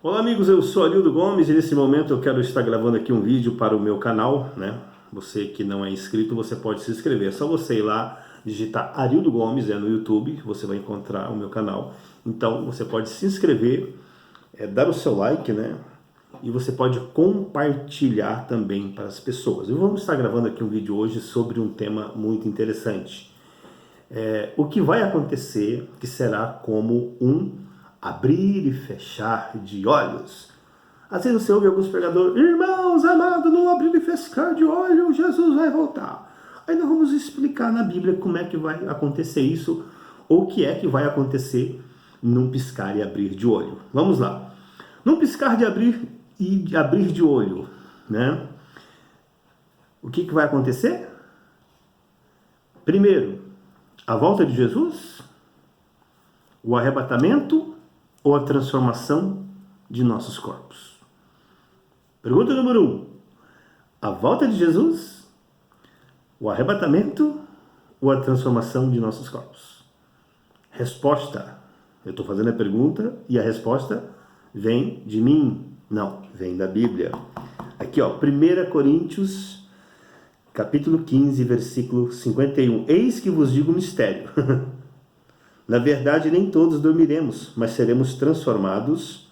Olá amigos, eu sou Arildo Gomes e nesse momento eu quero estar gravando aqui um vídeo para o meu canal, né? Você que não é inscrito, você pode se inscrever. É só você ir lá, digitar Arildo Gomes, no YouTube, você vai encontrar o meu canal. Então você pode se inscrever, dar o seu like, né? E você pode compartilhar também para as pessoas. Eu vamos estar gravando aqui um vídeo hoje sobre um tema muito interessante. O que vai acontecer, que será como um abrir e fechar de olhos. Às vezes você ouve alguns pregadores: irmãos amados, não abrir e fechar de olhos, Jesus vai voltar. Aí nós vamos explicar na Bíblia como é que vai acontecer isso, ou o que é que vai acontecer num piscar e abrir de olho. Vamos lá. Num piscar de abrir de olho, né? O que vai acontecer? Primeiro, a volta de Jesus, o arrebatamento ou a transformação de nossos corpos? Pergunta número 1. A volta de Jesus, o arrebatamento ou a transformação de nossos corpos? Resposta. Eu estou fazendo a pergunta e a resposta vem de mim? Não, vem da Bíblia. Aqui, 1 Coríntios, capítulo 15, versículo 51. Eis que vos digo um mistério. Na verdade, nem todos dormiremos, mas seremos transformados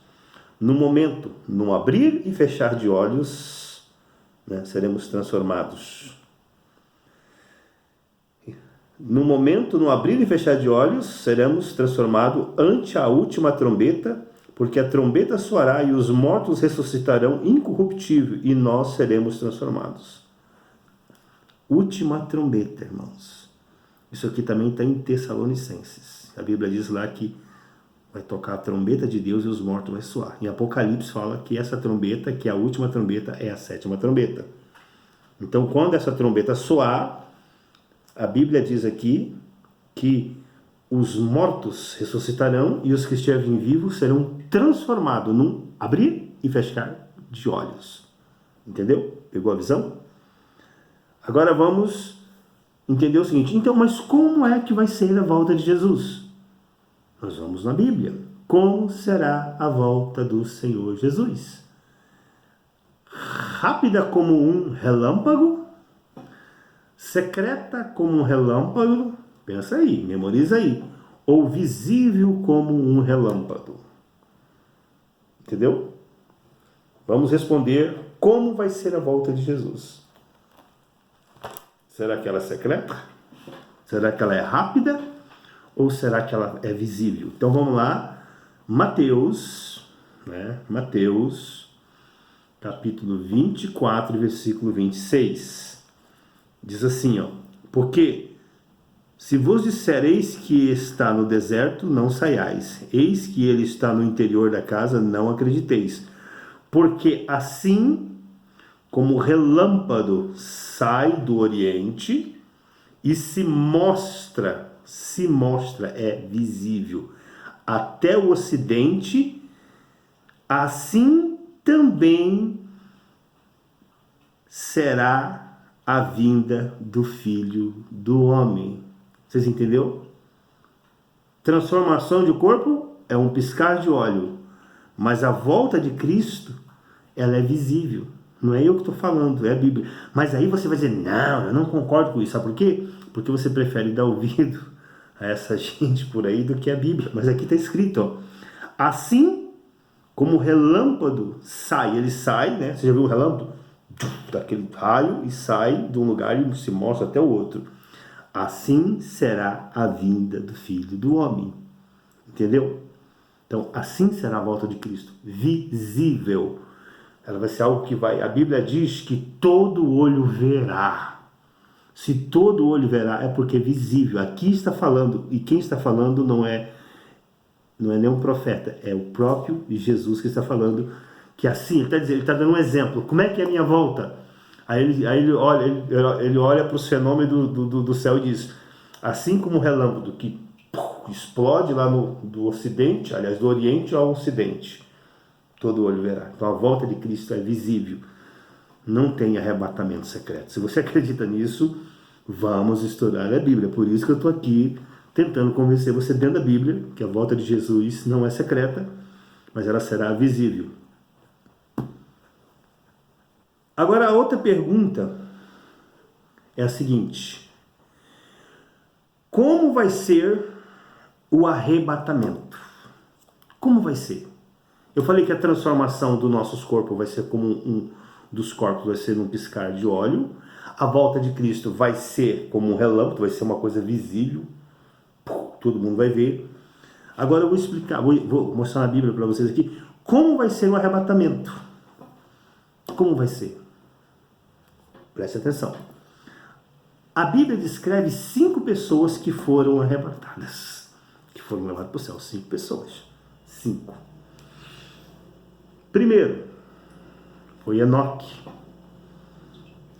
no momento, num abrir e fechar de olhos, né? Seremos transformados. No momento, no abrir e fechar de olhos, seremos transformados ante a última trombeta, porque a trombeta soará e os mortos ressuscitarão incorruptível e nós seremos transformados. Última trombeta, irmãos. Isso aqui também está em Tessalonicenses. A Bíblia diz lá que vai tocar a trombeta de Deus e os mortos vão soar. Em Apocalipse fala que essa trombeta, que é a última trombeta, é a sétima trombeta. Então, quando essa trombeta soar, a Bíblia diz aqui que os mortos ressuscitarão e os que estiverem vivos serão transformados num abrir e fechar de olhos. Entendeu? Pegou a visão? Agora vamos entender o seguinte. Então, mas como é que vai ser a volta de Jesus? Nós vamos na Bíblia. Como será a volta do Senhor Jesus? Rápida como um relâmpago? Secreta como um relâmpago? Pensa aí, memoriza aí. Ou visível como um relâmpago? Entendeu? Vamos responder como vai ser a volta de Jesus. Será que ela é secreta? Será que ela é rápida? Ou será que ela é visível? Então vamos lá, Mateus, Mateus, capítulo 24, versículo 26. Diz assim, porque se vos dissereis que está no deserto, não saiais. Eis que ele está no interior da casa, não acrediteis. Porque assim como o relâmpago sai do oriente e se mostra, é visível, até o ocidente, assim também será a vinda do Filho do Homem. Vocês entenderam? Transformação de corpo é um piscar de olho, mas a volta de Cristo, ela é visível. Não é eu que estou falando, é a Bíblia. Mas aí você vai dizer, não, eu não concordo com isso. Sabe por quê? Porque você prefere dar ouvido a essa gente por aí do que a Bíblia. Mas aqui está escrito, assim como o relâmpago sai, ele sai, né? Você já viu o relâmpago? Daquele raio e sai de um lugar e se mostra até o outro. Assim será a vinda do Filho do Homem. Entendeu? Então, assim será a volta de Cristo. Visível. Ela vai ser algo que vai... A Bíblia diz que todo olho verá. Se todo olho verá, é porque é visível. Aqui está falando, e quem está falando não é nenhum profeta, é o próprio Jesus que está falando, que assim, ele está dando um exemplo. Como é que é a minha volta? Aí ele olha para os fenômenos do céu e diz, assim como o relâmpago que explode lá do ocidente, aliás, do oriente ao ocidente, todo olho verá. Então a volta de Cristo é visível. Não tem arrebatamento secreto. Se você acredita nisso, vamos estudar a Bíblia. Por isso que eu estou aqui tentando convencer você dentro da Bíblia que a volta de Jesus não é secreta, mas ela será visível. Agora, a outra pergunta é a seguinte: como vai ser o arrebatamento? Como vai ser? Eu falei que a transformação dos nossos corpos vai ser como um dos corpos, vai ser num piscar de olho. A volta de Cristo vai ser como um relâmpago, vai ser uma coisa visível. Todo mundo vai ver. Agora eu vou explicar, vou mostrar na Bíblia para vocês aqui, como vai ser o arrebatamento. Como vai ser? Preste atenção. A Bíblia descreve 5 pessoas que foram arrebatadas, que foram levadas para o céu. 5 pessoas. 5. Primeiro, foi Enoque.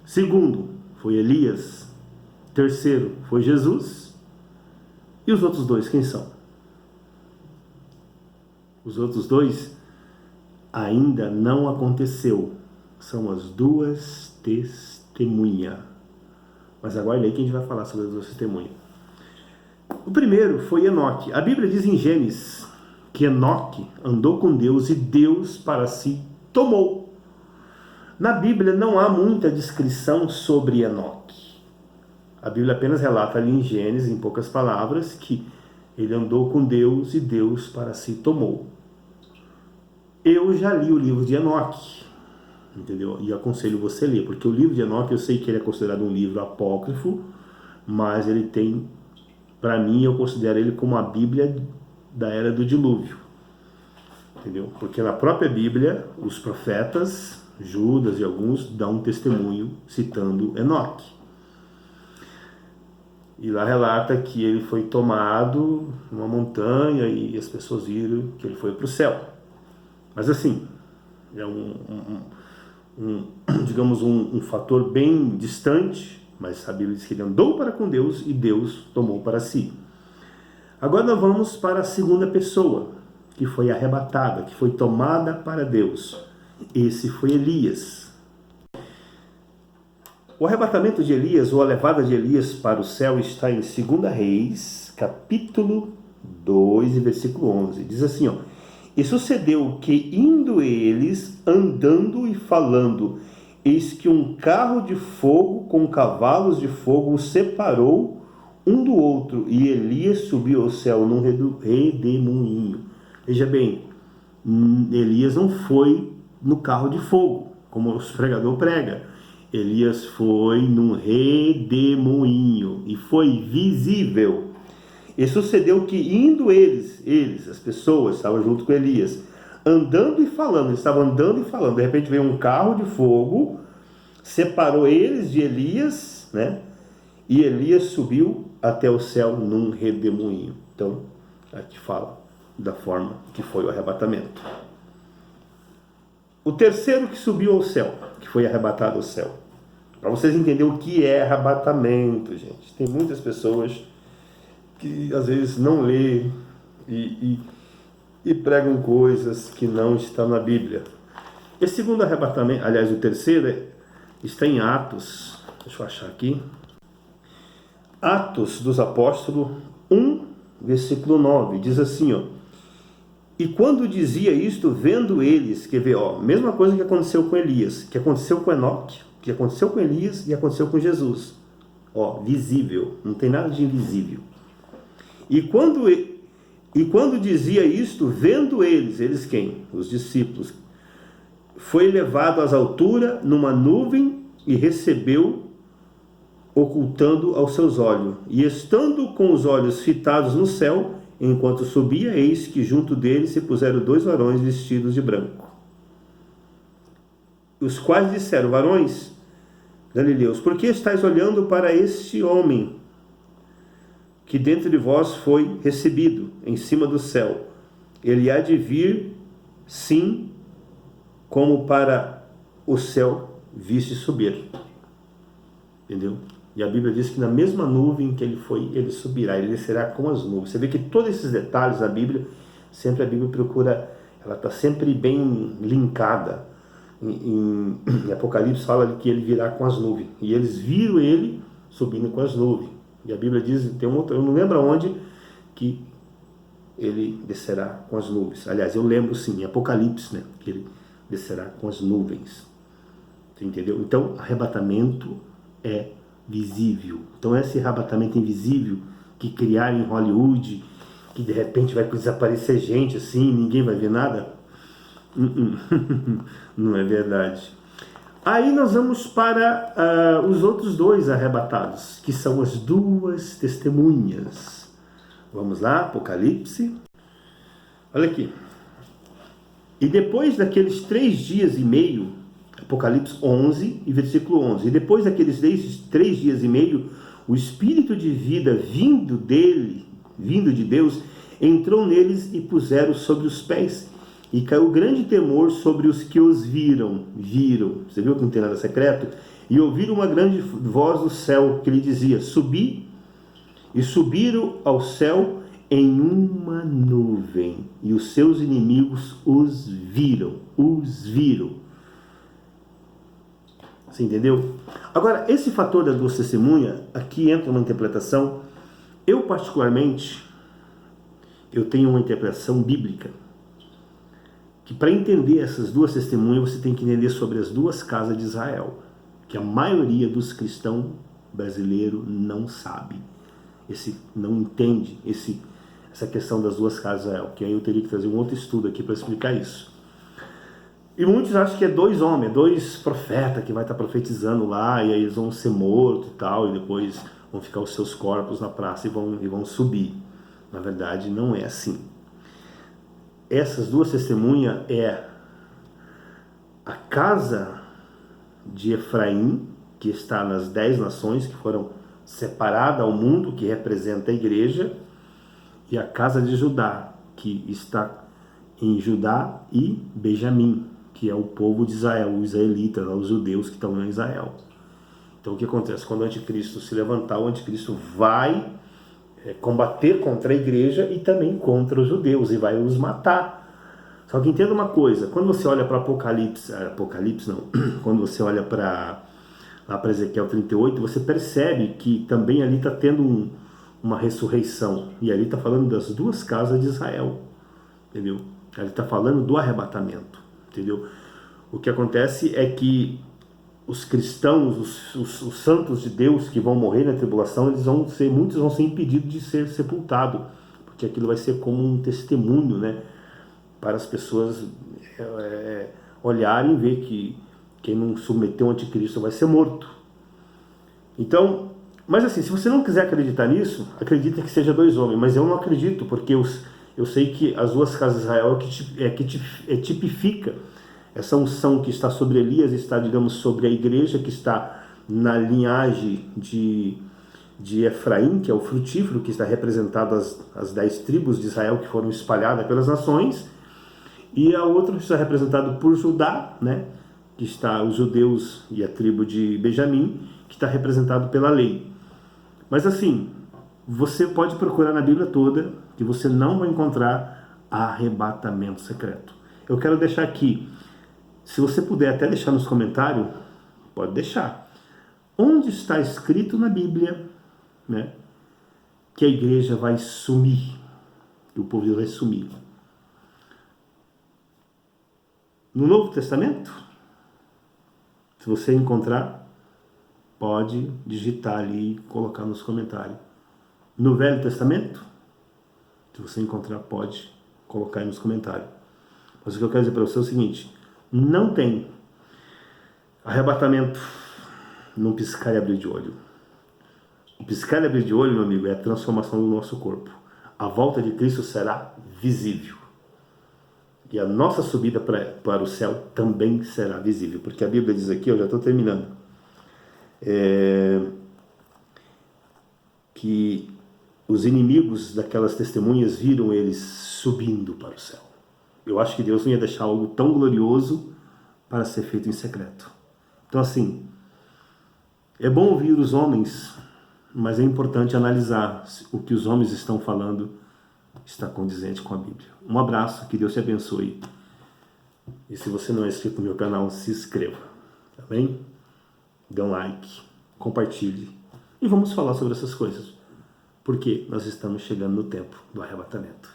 Segundo, foi Elias. Terceiro, foi Jesus. E os outros 2, quem são? Os outros 2 ainda não aconteceu. São as 2 testemunhas. Mas aguarde aí que a gente vai falar sobre as 2 testemunhas. O primeiro foi Enoque. A Bíblia diz em Gênesis que Enoque andou com Deus e Deus para si tomou. Na Bíblia não há muita descrição sobre Enoque. A Bíblia apenas relata ali em Gênesis, em poucas palavras, que ele andou com Deus e Deus para si tomou. Eu já li o livro de Enoque, entendeu? E aconselho você a ler, porque o livro de Enoque, eu sei que ele é considerado um livro apócrifo, mas ele tem, para mim, eu considero ele como a Bíblia da era do dilúvio, entendeu? Porque na própria Bíblia, os profetas, Judas e alguns, dão um testemunho citando Enoque. E lá relata que ele foi tomado numa montanha e as pessoas viram que ele foi para o céu. Mas assim, é digamos um fator bem distante, mas a Bíblia diz que ele andou para com Deus e Deus tomou para si. Agora nós vamos para a segunda pessoa, que foi arrebatada, que foi tomada para Deus. Esse foi Elias. O arrebatamento de Elias, ou a levada de Elias para o céu, está em 2 Reis, capítulo 2, versículo 11. Diz assim, ó: e sucedeu que, indo eles, andando e falando, eis que um carro de fogo com cavalos de fogo os separou um do outro, e Elias subiu ao céu num redemoinho. Veja bem, Elias não foi no carro de fogo, como o pregador prega. Elias foi num redemoinho e foi visível. E sucedeu que, indo eles, as pessoas, estavam junto com Elias, andando e falando, eles estavam andando e falando, de repente veio um carro de fogo, separou eles de Elias, né? E Elias subiu até o céu num redemoinho. Então, aqui fala da forma que foi o arrebatamento. O terceiro que subiu ao céu, que foi arrebatado ao céu. Para vocês entenderem o que é arrebatamento, gente. Tem muitas pessoas que às vezes não lê e pregam coisas que não estão na Bíblia. Esse segundo arrebatamento, aliás, o terceiro, está em Atos. Deixa eu achar aqui. Atos dos Apóstolos 1, versículo 9. Diz assim, ó: e quando dizia isto, vendo eles, quer ver, ó, mesma coisa que aconteceu com Elias, que aconteceu com Enoque, que aconteceu com Elias e aconteceu com Jesus. Ó, visível, não tem nada de invisível. E quando dizia isto, vendo eles quem? Os discípulos, foi levado às alturas numa nuvem e recebeu, ocultando aos seus olhos. E estando com os olhos fitados no céu, enquanto subia, eis que junto dele se puseram 2 varões vestidos de branco, os quais disseram: varões galileus, por que estáis olhando para este homem, que dentro de vós foi recebido em cima do céu? Ele há de vir, sim, como para o céu viste subir. Entendeu? E a Bíblia diz que na mesma nuvem que ele foi, ele subirá, ele descerá com as nuvens. Você vê que todos esses detalhes da Bíblia, sempre a Bíblia procura, ela está sempre bem linkada. Em Apocalipse fala que ele virá com as nuvens. E eles viram ele subindo com as nuvens. E a Bíblia diz, tem um outro, eu não lembro onde, que ele descerá com as nuvens. Aliás, eu lembro sim, em Apocalipse, né, que ele descerá com as nuvens. Você entendeu? Então, arrebatamento é visível. Então, esse arrebatamento invisível que criaram em Hollywood, que de repente vai desaparecer gente assim, ninguém vai ver nada, não é verdade. Aí nós vamos para os outros dois arrebatados, que são as duas testemunhas. Vamos lá, Apocalipse. Olha aqui. E depois daqueles 3 dias e meio, Apocalipse 11 e versículo 11. E depois daqueles 3 dias e meio, o espírito de vida vindo de Deus, entrou neles e puseram sobre os pés. E caiu grande temor sobre os que os viram. Você viu que não tem nada secreto? E ouviram uma grande voz do céu que lhe dizia: subi. E subiram ao céu em uma nuvem, e os seus inimigos os viram. Você entendeu? Agora, esse fator das duas testemunhas, aqui entra uma interpretação. Eu, particularmente, eu tenho uma interpretação bíblica, que para entender essas duas testemunhas, você tem que entender sobre as duas casas de Israel, que a maioria dos cristãos brasileiros não sabe. Não entende essa questão das duas casas de Israel, que aí eu teria que fazer um outro estudo aqui para explicar isso. E muitos acham que é 2 homens, 2 profetas que vai estar profetizando lá, e aí eles vão ser mortos e tal, e depois vão ficar os seus corpos na praça e vão subir. Na verdade, não é assim. Essas duas testemunhas é a casa de Efraim, que está nas 10 nações que foram separadas ao mundo, que representa a igreja, e a casa de Judá, que está em Judá e Benjamim, que é o povo de Israel, os israelitas, os judeus que estão em Israel. Então o que acontece? Quando o anticristo se levantar, o anticristo vai combater contra a igreja e também contra os judeus, e vai os matar. Só que entenda uma coisa, quando você olha para Apocalipse não, quando você olha para Ezequiel 38, você percebe que também ali está tendo uma ressurreição, e ali está falando das duas casas de Israel, entendeu? Ali está falando do arrebatamento, entendeu? O que acontece é que os cristãos, os santos de Deus que vão morrer na tribulação, muitos vão ser impedidos de ser sepultados, porque aquilo vai ser como um testemunho, né, para as pessoas olharem e ver que quem não submeteu ao anticristo vai ser morto. Então, mas assim, se você não quiser acreditar nisso, acredita que seja 2 homens, mas eu não acredito, porque eu sei que as duas casas de Israel tipifica essa unção que está sobre Elias, está, digamos, sobre a igreja que está na linhagem de Efraim, que é o frutífero, que está representado as 10 tribos de Israel que foram espalhadas pelas nações, e a outra está representado por Judá, né, que está os judeus e a tribo de Benjamim, que está representado pela lei. Mas assim, você pode procurar na Bíblia toda, que você não vai encontrar arrebatamento secreto. Eu quero deixar aqui, se você puder até deixar nos comentários, pode deixar. Onde está escrito na Bíblia, né, que a igreja vai sumir, que o povo vai sumir? No Novo Testamento, se você encontrar, pode digitar ali e colocar nos comentários. No Velho Testamento, se você encontrar, pode colocar aí nos comentários. Mas o que eu quero dizer para você é o seguinte: não tem arrebatamento num piscar e abrir de olho. O piscar e abrir de olho, meu amigo, é a transformação do nosso corpo. A volta de Cristo será visível. E a nossa subida para o céu também será visível. Porque a Bíblia diz aqui, eu já estou terminando, que os inimigos daquelas testemunhas viram eles subindo para o céu. Eu acho que Deus não ia deixar algo tão glorioso para ser feito em secreto. Então assim, é bom ouvir os homens, mas é importante analisar o que os homens estão falando está condizente com a Bíblia. Um abraço, que Deus te abençoe. E se você não é inscrito no meu canal, se inscreva, tá bem? Dê um like, compartilhe e vamos falar sobre essas coisas, porque nós estamos chegando no tempo do arrebatamento.